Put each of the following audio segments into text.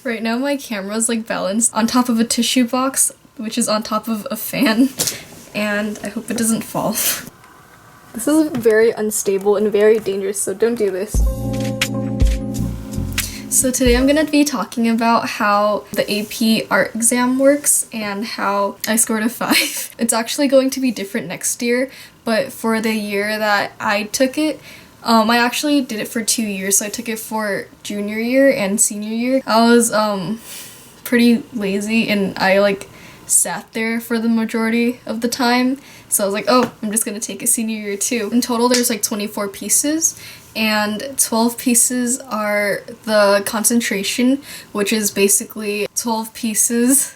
Right now my camera's like balanced on top of a tissue box, which is on top of a fan, and I hope it doesn't fall. This is very unstable and very dangerous, so don't do this. So today I'm going to be talking about how the AP art exam works and how I scored a 5. It's actually going to be different next year, but for the year that I took it, I actually did it for 2 years, so I took it for junior year and senior year. I was pretty lazy and I like sat there for the majority of the time, so I was like, oh, I'm just gonna take it senior year too. In total there's like 24 pieces, and 12 pieces are the concentration, which is basically 12 pieces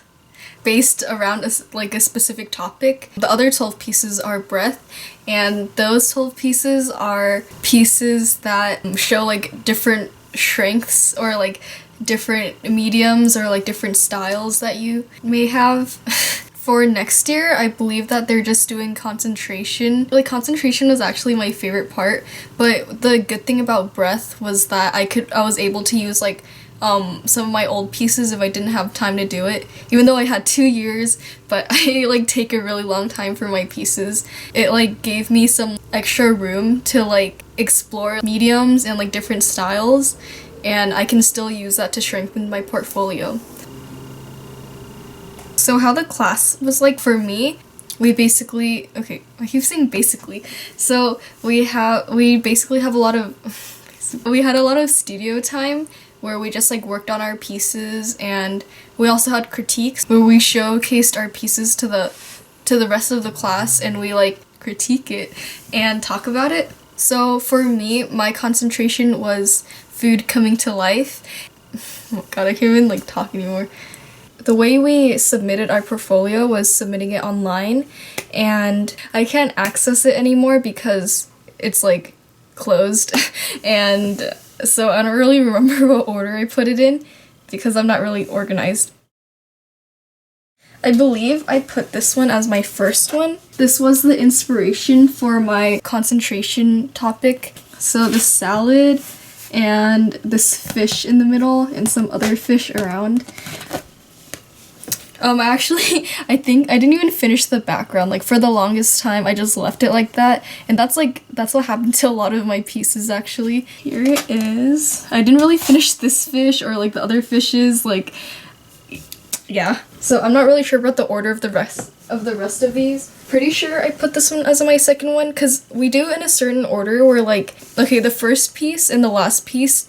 based around a specific topic. The other 12 pieces are breath, and those 12 pieces are pieces that show like different strengths or like different mediums or like different styles that you may have. For next year, I believe that they're just doing concentration. Like, concentration was actually my favorite part, but the good thing about breath was that I was able to use like some of my old pieces if I didn't have time to do it. Even though I had 2 years, but I like take a really long time for my pieces. It like gave me some extra room to like explore mediums and like different styles, and I can still use that to strengthen my portfolio. So how the class was like for me, we basically, okay, I keep saying basically. So we had a lot of studio time where we just like worked on our pieces, and we also had critiques where we showcased our pieces to the rest of the class, and we like critique it and talk about it. So for me, my concentration was food coming to life. Oh god, I can't even like talk anymore. The way we submitted our portfolio was submitting it online, and I can't access it anymore because it's like closed, and so I don't really remember what order I put it in because I'm not really organized. I believe I put this one as my first one. This was the inspiration for my concentration topic. So the salad and this fish in the middle and some other fish around. Actually, I think I didn't even finish the background. Like, for the longest time, I just left it like that. And that's what happened to a lot of my pieces, actually. Here it is. I didn't really finish this fish or, like, the other fishes, like, yeah. So I'm not really sure about the order of the rest of these. Pretty sure I put this one as my second one, because we do in a certain order where, like, okay, the first piece and the last piece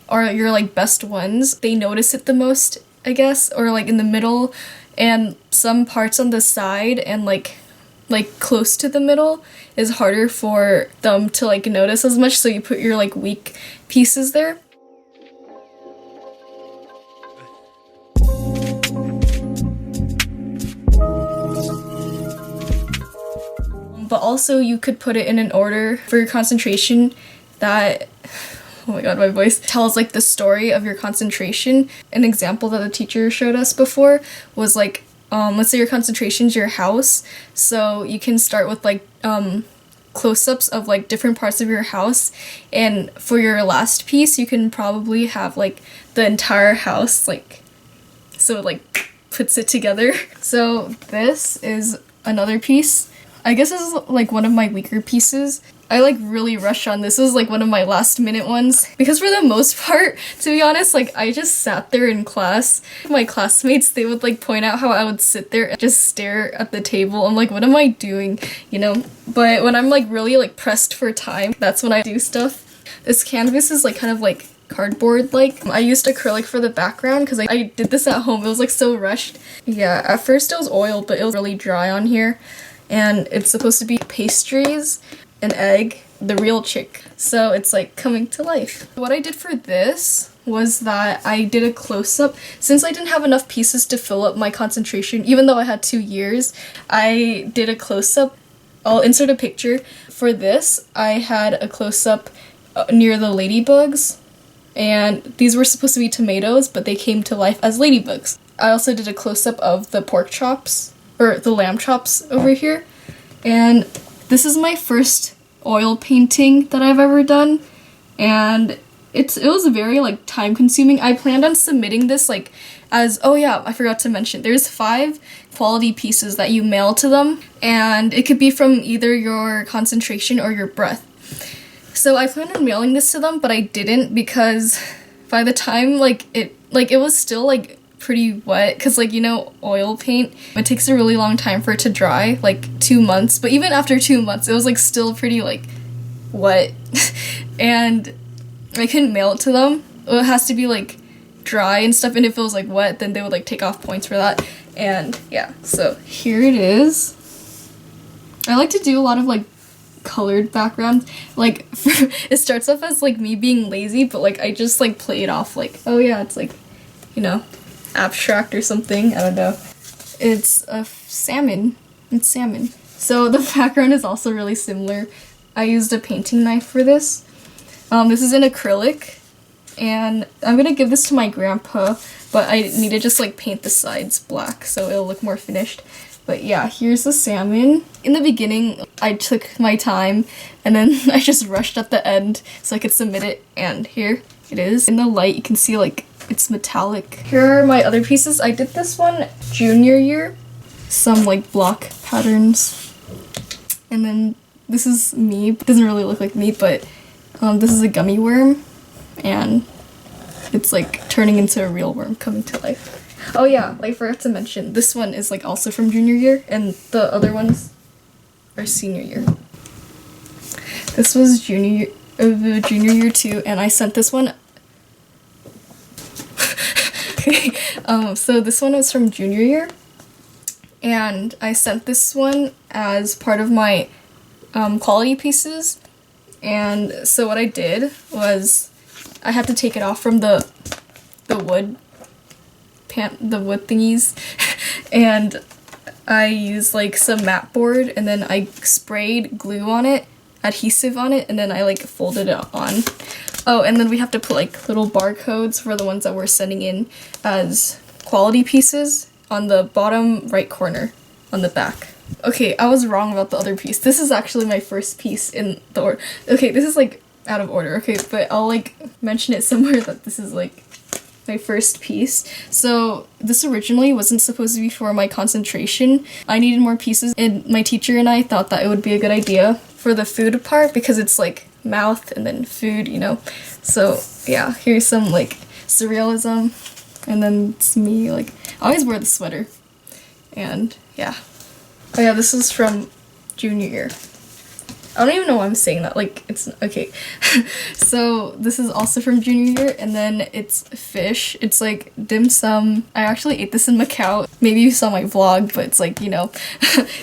are your, like, best ones. They notice it the most, I guess, or like in the middle, and some parts on the side and like close to the middle is harder for them to like notice as much, so you put your like weak pieces there. But also you could put it in an order for your concentration that, oh my god, my voice, tells like the story of your concentration. An example that the teacher showed us before was like, let's say your concentration's your house, so you can start with like close-ups of like different parts of your house, and for your last piece you can probably have like the entire house, like, so it like puts it together. So this is another piece. I guess this is like one of my weaker pieces. I like really rushed on this. This was like one of my last minute ones, because for the most part, to be honest, like I just sat there in class. My classmates, they would like point out how I would sit there and just stare at the table. I'm like, what am I doing, you know? But when I'm like really like pressed for time, that's when I do stuff. This canvas is like kind of like cardboard like. I used acrylic for the background because I did this at home. It was like so rushed. Yeah, at first it was oil, but it was really dry on here. And it's supposed to be pastries, an egg, the real chick. So it's like coming to life. What I did for this was that I did a close-up. Since I didn't have enough pieces to fill up my concentration, even though I had 2 years, I did a close-up. I'll insert a picture. For this, I had a close-up near the ladybugs, and these were supposed to be tomatoes, but they came to life as ladybugs. I also did a close-up of the pork chops, or the lamb chops over here, and this is my first oil painting that I've ever done, and it was very like time consuming. I planned on submitting this like as, oh yeah, I forgot to mention, there's 5 quality pieces that you mail to them, and it could be from either your concentration or your breath. So I planned on mailing this to them, but I didn't because by the time it was still like pretty wet, because like, you know, oil paint, it takes a really long time for it to dry, like 2 months, but even after 2 months it was like still pretty like wet and I couldn't mail it to them. It has to be like dry and stuff, and if it was like wet then they would like take off points for that. And yeah, so here it is. I like to do a lot of like colored backgrounds, like it starts off as like me being lazy, but like I just like play it off like, oh yeah, it's like, you know, abstract or something. I don't know. It's a salmon. It's salmon. So the background is also really similar. I used a painting knife for this. This is in acrylic, and I'm gonna give this to my grandpa, but I need to just like paint the sides black so it'll look more finished. But yeah, here's the salmon. In the beginning, I took my time, and then I just rushed at the end so I could submit it, and here it is. In the light, you can see like it's metallic. Here are my other pieces. I did this one junior year. Some like block patterns. And then this is me. It doesn't really look like me, but this is a gummy worm, and it's like turning into a real worm coming to life. Oh yeah, I forgot to mention, this one is like also from junior year, and the other ones are senior year. This was junior year too, and I sent this one. Okay, so this one was from junior year, and I sent this one as part of my quality pieces. And so what I did was I had to take it off from the wood thingies, and I used like some mat board, and then I sprayed glue on it, adhesive on it, and then I like folded it on. Oh, and then we have to put like little barcodes for the ones that we're sending in as quality pieces on the bottom right corner on the back. Okay, I was wrong about the other piece. This is actually my first piece in the order. Okay, this is like out of order, okay, but I'll like mention it somewhere that this is like my first piece. So this originally wasn't supposed to be for my concentration. I needed more pieces, and my teacher and I thought that it would be a good idea for the food part because it's like mouth and then food, you know. So yeah, here's some like surrealism, and then it's me, like I always wear the sweater, and yeah. Oh yeah, this is from junior year. I don't even know why I'm saying that, like, it's, okay. So this is also from junior year, and then it's fish. It's like dim sum. I actually ate this in Macau. Maybe you saw my vlog, but it's like, you know,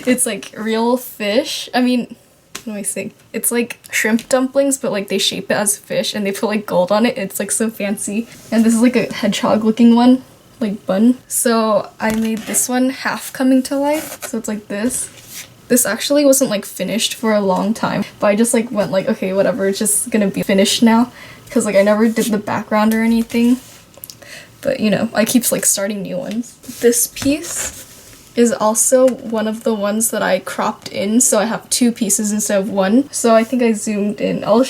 it's like real fish. I mean, what do I say? It's like shrimp dumplings, but like they shape it as fish and they put like gold on it. It's like so fancy. And this is like a hedgehog looking one, like bun. So I made this one half coming to life. So it's like this. This actually wasn't like finished for a long time, but I just like went like, okay, whatever, it's just gonna be finished now. Cause like I never did the background or anything. But you know, I keep like starting new ones. This piece is also one of the ones that I cropped in, so I have 2 pieces instead of 1. So I think I zoomed in. I'll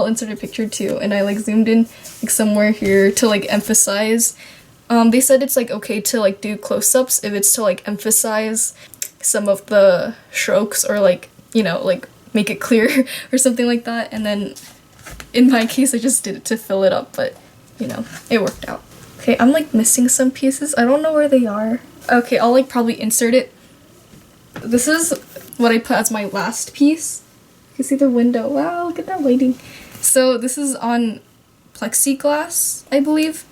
insert a picture too, and I like zoomed in like somewhere here to like emphasize. They said it's like okay to like do close-ups if it's to like emphasize some of the strokes or like, you know, like make it clear or something like that. And then in my case I just did it to fill it up, but you know, it worked out. Okay, I'm like missing some pieces. I don't know where they are. Okay, I'll like probably insert it. This is what I put as my last piece. You can see the window. Wow, look at that lighting. So this is on plexiglass, I believe.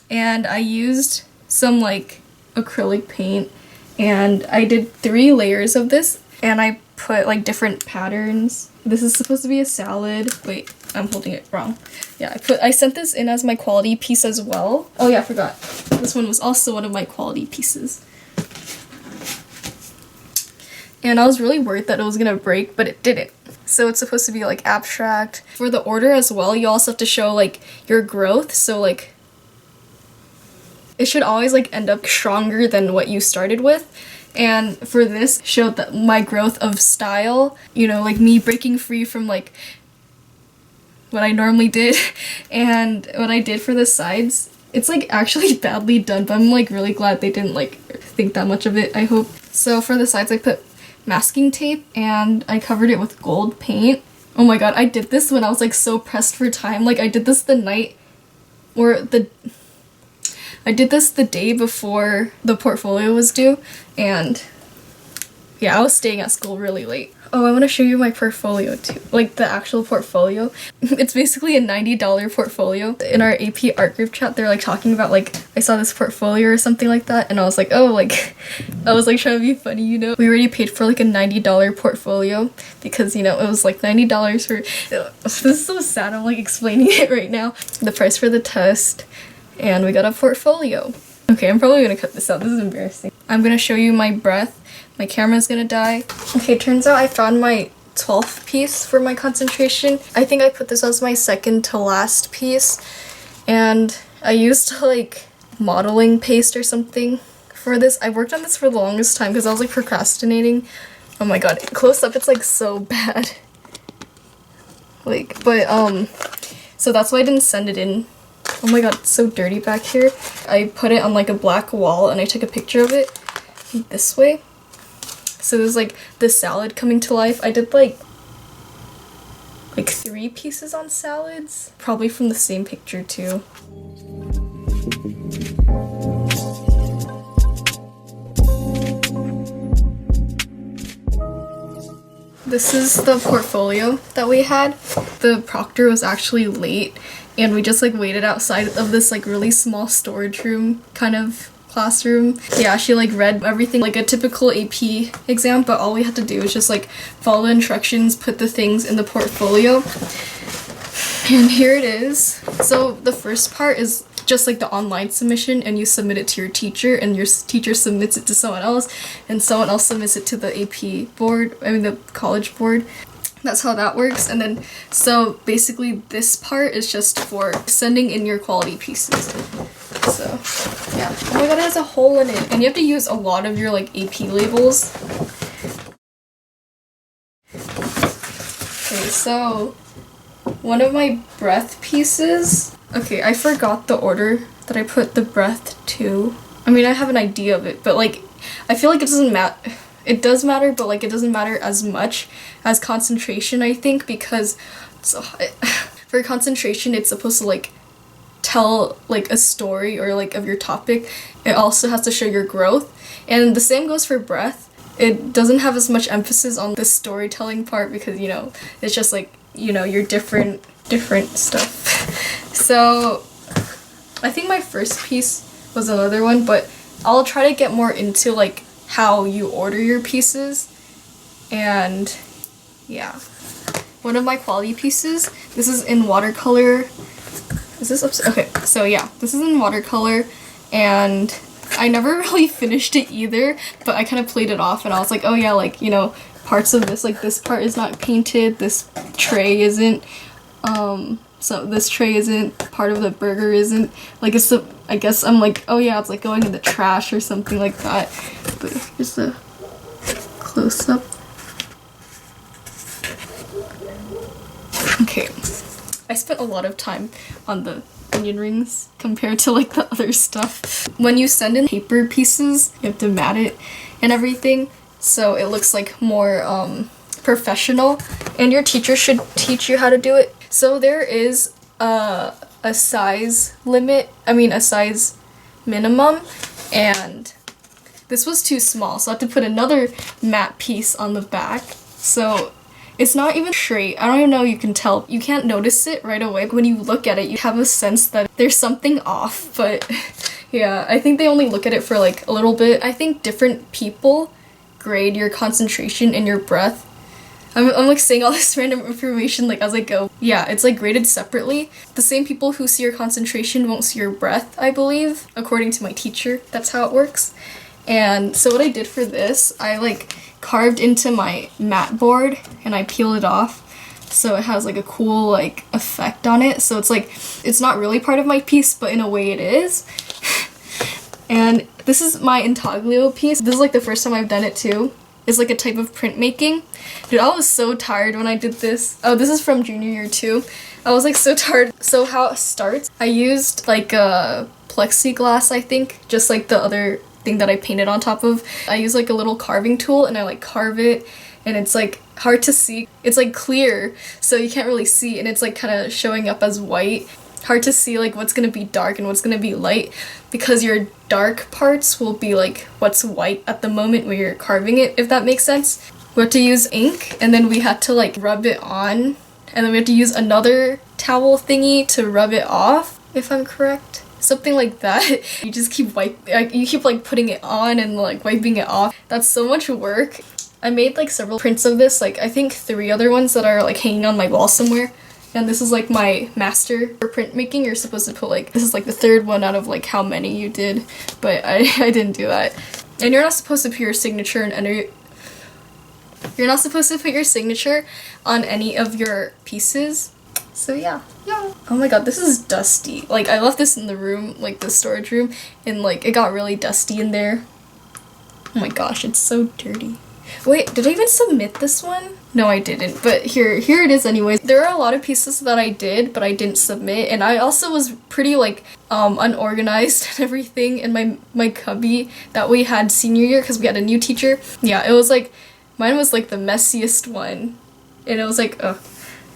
And I used some like acrylic paint, and I did 3 layers of this, and I put like different patterns. This is supposed to be a salad. Wait, I'm holding it wrong. Yeah, I sent this in as my quality piece as well. Oh yeah, I forgot. This one was also one of my quality pieces. And I was really worried that it was gonna break, but it didn't. So it's supposed to be like abstract. For the order as well, you also have to show like your growth. So like it should always like end up stronger than what you started with. And for this, showed that my growth of style, you know, like me breaking free from like what I normally did. And what I did for the sides, it's like actually badly done, but I'm like really glad they didn't like think that much of it, I hope. So for the sides I put masking tape and I covered it with gold paint. Oh my god, I did this when I was like so pressed for time. Like I did this the day before the portfolio was due, and yeah, I was staying at school really late. Oh, I want to show you my portfolio too, like the actual portfolio. It's basically a $90 portfolio. In our AP art group chat, they're like talking about like, I saw this portfolio or something like that, and I was like, oh, like, I was like trying to be funny, you know? We already paid for like a $90 portfolio because, you know, it was like $90 for, this is so sad, I'm like explaining it right now. The price for the test, and we got a portfolio. Okay, I'm probably gonna cut this out, this is embarrassing. I'm gonna show you my breath. My camera's gonna die. Okay, turns out I found my 12th piece for my concentration. I think I put this as my second to last piece, and I used like modeling paste or something for this. I worked on this for the longest time because I was like procrastinating. Oh my god, close up it's like so bad. Like, but so that's why I didn't send it in. Oh my god, it's so dirty back here. I put it on like a black wall and I took a picture of it this way. So there's like the salad coming to life. I did like 3 pieces on salads, probably from the same picture too. This is the portfolio that we had. The proctor was actually late and we just like waited outside of this like really small storage room kind of classroom. Yeah, she like read everything like a typical AP exam, but all we had to do was just like follow the instructions, put the things in the portfolio, and here it is. So the first part is just like the online submission, and you submit it to your teacher, and your teacher submits it to someone else, and someone else submits it to the AP board, I mean the college board. That's how that works. And then so basically this part is just for sending in your quality pieces. So yeah. Oh my god, it has a hole in it. And you have to use a lot of your like AP labels. Okay, so one of my breath pieces. Okay, I forgot the order that I put the breath to. I mean, I have an idea of it, but like I feel like it doesn't matter. It does matter, but like it doesn't matter as much as concentration, I think, because for concentration it's supposed to like tell like a story or like of your topic. It also has to show your growth, and the same goes for breath. It doesn't have as much emphasis on the storytelling part because, you know, it's just like, you know, your different stuff. So I think my first piece was another one, but I'll try to get more into like how you order your pieces. And yeah, one of my quality pieces, this is in watercolor. Is this upset? Okay, so yeah, this is in watercolor, and I never really finished it either, but I kind of played it off and I was like, oh yeah, like, you know, parts of this, like this part is not painted, this tray isn't, so this tray isn't, part of the burger isn't, like it's the, I guess I'm like, oh yeah, it's like going in the trash or something like that. But here's the close-up. Okay, I spent a lot of time on the onion rings compared to like the other stuff. When you send in paper pieces, you have to mat it and everything, so it looks like more professional, and your teacher should teach you how to do it. So there is a size limit, I mean a size minimum, and this was too small, so I had to put another matte piece on the back. So it's not even straight. I don't even know, you can tell. You can't notice it right away, but when you look at it, you have a sense that there's something off, but yeah, I think they only look at it for like a little bit. I think different people grade your concentration and your breath. I'm like saying all this random information like as I go. Yeah, it's like graded separately. The same people who see your concentration won't see your breath, I believe, according to my teacher. That's how it works. And so what I did for this, I like carved into my mat board and I peeled it off, so it has like a cool like effect on it. So it's like, it's not really part of my piece, but in a way it is. And this is my intaglio piece. This is like the first time I've done it too. is like a type of printmaking. Dude, I was so tired when I did this. Oh, this is from junior year too. I was like so tired. So how it starts, I used like a plexiglass, I think, just like the other thing that I painted on top of. I use like a little carving tool and I like carve it, and it's like hard to see. It's like clear, so you can't really see, and it's like kind of showing up as white. Hard to see like what's gonna be dark and what's gonna be light, because your dark parts will be like what's white at the moment when you're carving it, if that makes sense. We had to use ink, and then we had to like rub it on, and then we had to use another towel thingy to rub it off, if I'm correct. Something like that. You just keep you keep like putting it on and like wiping it off. That's so much work. I made like several prints of this, like I think 3 other ones that are like hanging on my wall somewhere. And this is like my master for printmaking. You're supposed to put like, this is like the 3rd one out of like how many you did, but I didn't do that. And you're not supposed to put your signature in any, you're not supposed to put your signature on any of your pieces. So yeah. Oh my god, this is dusty. Like I left this in the room, like the storage room, and like it got really dusty in there. Oh my gosh, it's so dirty. Wait, did I even submit this one? No, I didn't, but here it is anyways. There are a lot of pieces that I did, but I didn't submit, and I also was pretty like unorganized and everything in my cubby that we had senior year because we had a new teacher. Yeah, it was like, mine was like the messiest one, and it was like, ugh,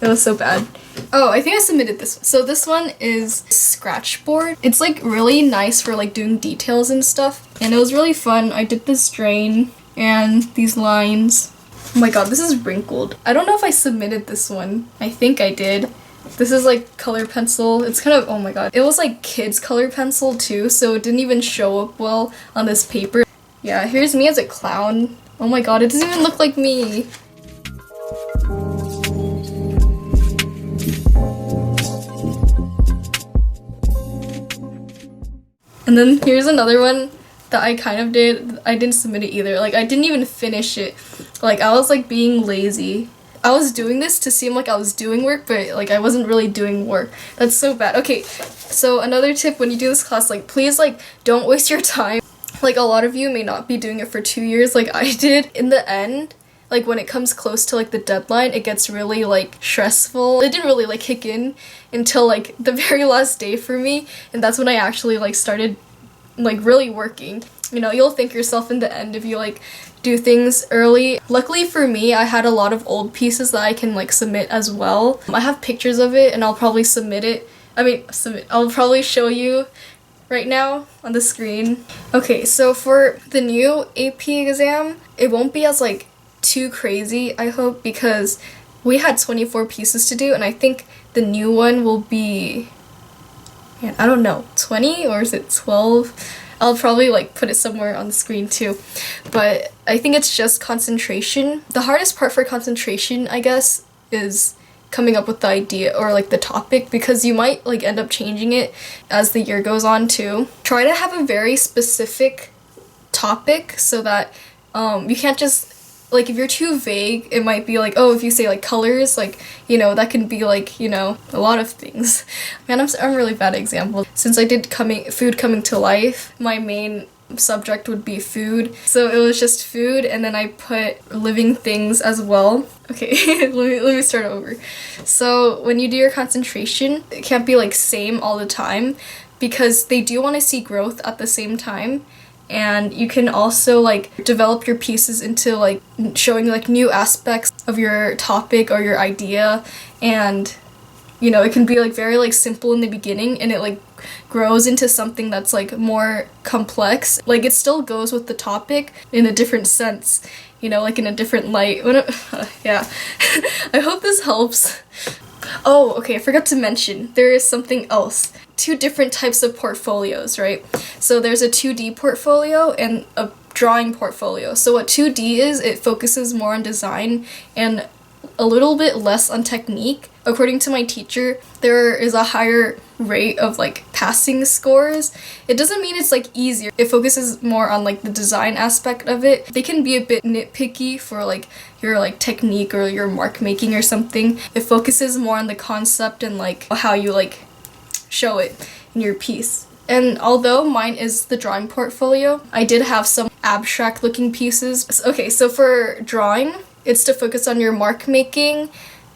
it was so bad. Oh, I think I submitted this one. So this one is scratch board. It's like really nice for like doing details and stuff, and it was really fun. I did this drain and these lines. Oh my god, this is wrinkled. I don't know if I submitted this one. I think I did. This is like color pencil. It's kind of, oh my god. It was like kids color pencil too, so it didn't even show up well on this paper. Yeah, here's me as a clown. Oh my god, it doesn't even look like me. And then here's another one that I kind of did. I didn't submit it either. Like I didn't even finish it. Like I was like being lazy. I was doing this to seem like I was doing work, but like I wasn't really doing work. That's so bad. Okay, so another tip when you do this class, like please like don't waste your time. Like a lot of you may not be doing it for 2 years like I did. In the end, like when it comes close to like the deadline, it gets really like stressful. It didn't really like kick in until like the very last day for me, and that's when I actually like started like really working. You know, you'll thank yourself in the end if you like do things early. Luckily for me, I had a lot of old pieces that I can like submit as well. I have pictures of it and I'll probably submit it. I'll probably show you right now on the screen. Okay, so for the new AP exam, it won't be as like too crazy, I hope, because we had 24 pieces to do, and I think the new one will be, man, I don't know, 20 or is it 12? I'll probably like put it somewhere on the screen too. But I think it's just concentration. The hardest part for concentration, I guess, is coming up with the idea or like the topic, because you might like end up changing it as the year goes on too. Try to have a very specific topic so that you can't just, like if you're too vague, it might be like, oh, if you say like colors, like, you know, that can be like, you know, a lot of things. Man, I'm really bad at examples. Since I did food coming to life, my main subject would be food. So it was just food, and then I put living things as well. Okay, let me start over. So when you do your concentration, it can't be like same all the time, because they do want to see growth at the same time. And you can also like develop your pieces into like showing like new aspects of your topic or your idea, and you know, it can be like very like simple in the beginning, and it like grows into something that's like more complex. Like it still goes with the topic in a different sense, you know, like in a different light. Yeah. I hope this helps. Oh, okay, I forgot to mention, there is something else. 2 different types of portfolios, right? So there's a 2D portfolio and a drawing portfolio. So what 2D is, it focuses more on design and a little bit less on technique. According to my teacher, there is a higher rate of like passing scores. It doesn't mean it's like easier. It focuses more on like the design aspect of it. They can be a bit nitpicky for like your like technique or your mark making or something. It focuses more on the concept and like how you like show it in your piece. And although mine is the drawing portfolio, I did have some abstract looking pieces. Okay, so for drawing, it's to focus on your mark making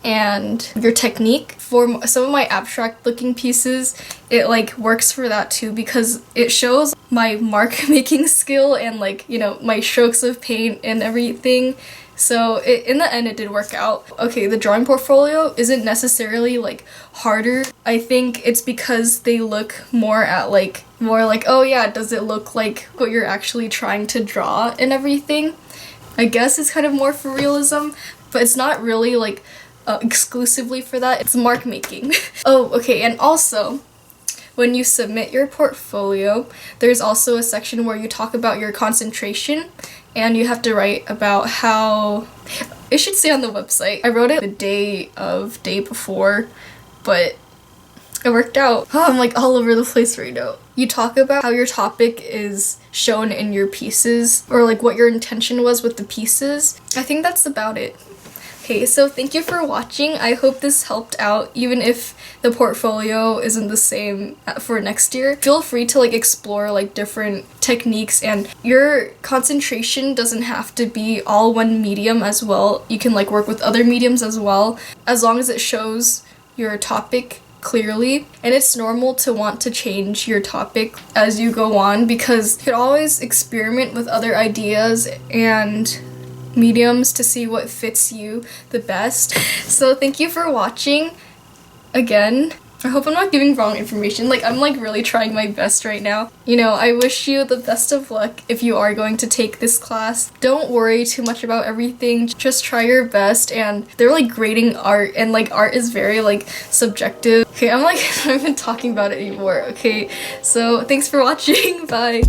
and your technique. For some of my abstract looking pieces, it like works for that too because it shows my mark making skill and like, you know, my strokes of paint and everything. So in the end, it did work out. Okay, the drawing portfolio isn't necessarily like harder. I think it's because they look more like, oh yeah, does it look like what you're actually trying to draw and everything? I guess it's kind of more for realism, but it's not really like exclusively for that. It's mark making. Oh, okay, and also, when you submit your portfolio, there's also a section where you talk about your concentration, and you have to write about how, it should say on the website. I wrote it the day before, but it worked out. Oh, I'm like all over the place right now. You talk about how your topic is shown in your pieces, or like what your intention was with the pieces. I think that's about it. Okay, so thank you for watching. I hope this helped out, even if the portfolio isn't the same for next year. Feel free to like explore like different techniques, and your concentration doesn't have to be all one medium as well. You can like work with other mediums as well, as long as it shows your topic clearly. And it's normal to want to change your topic as you go on, because you could always experiment with other ideas and mediums to see what fits you the best. So thank you for watching again. I hope I'm not giving wrong information. Like, I'm like really trying my best right now. You know, I wish you the best of luck if you are going to take this class. Don't worry too much about everything. Just try your best, and they're like grading art, and like art is very like subjective. Okay, I'm like, I'm not even talking about it anymore. Okay, so thanks for watching. Bye.